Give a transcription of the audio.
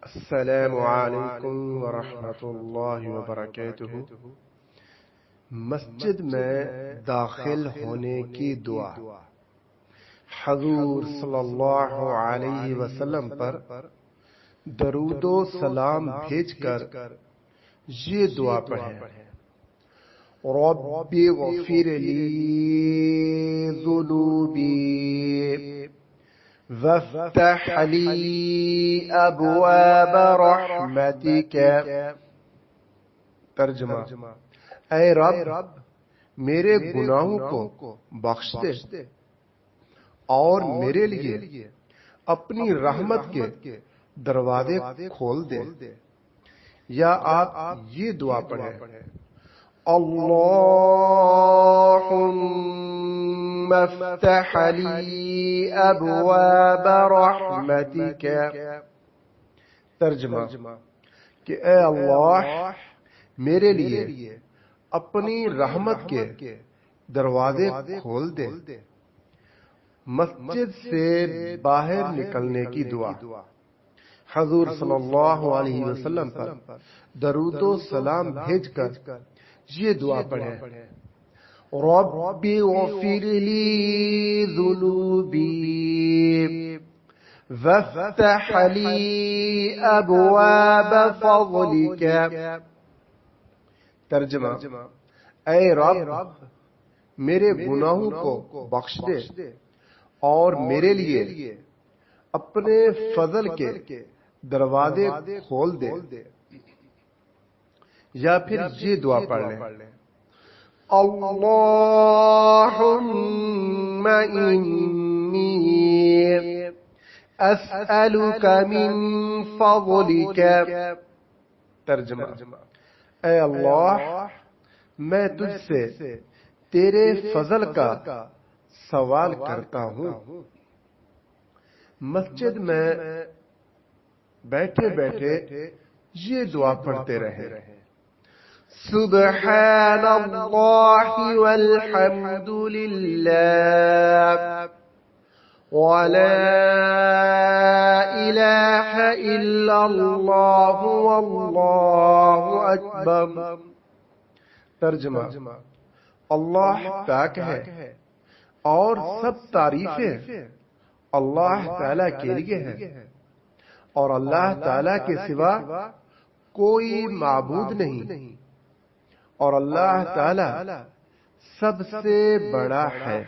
السلام علیکم ورحمۃ اللہ وبرکاتہ۔ مسجد میں داخل ہونے کی دعا۔ حضور صلی اللہ علیہ وسلم پر درود و سلام بھیج کر یہ دعا پڑھیں: رب اغفر لی ذنوبی وافتح لی ابواب رحمتک۔ ترجمہ: اے رب میرے گناہوں کو بخش دے اور میرے لیے اپنی رحمت کے دروازے کھول دے۔ یا آپ یہ دعا پڑھیں: اللہم افتح لی ابواب رحمتک۔ ترجمہ: کہ اے اللہ میرے لیے اپنی رحمت کے دروازے کھول دے۔ مسجد سے باہر نکلنے کی دعا۔ حضور صلی اللہ علیہ وسلم پر درود و سلام بھیج کر یہ دعا پڑھیں: رب اغفر لی ذنوبی وافتح لی ابواب فضلک۔ ترجمہ: اے رب میرے گناہوں کو بخش دے اور میرے لیے اپنے فضل کے دروازے کھول دے۔ یا پھر یہ دعا پڑھ لیں: اللہم انی اسألک من فضلک۔ ترجمہ: اے اللہ میں تجھ سے تیرے فضل کا سوال کرتا ہوں۔ مسجد میں بیٹھے بیٹھے یہ دعا پڑھتے رہے: سبحان اللہ والحمد للہ ولا الہ الا اللہ واللہ اکبر۔ ترجمہ: اللہ پاک ہے اور سب تعریفیں اللہ تعالی کے لیے ہیں، اور اللہ تعالی کے سوا کوئی معبود نہیں، اور اللہ تعالی سب سے بڑا ہے۔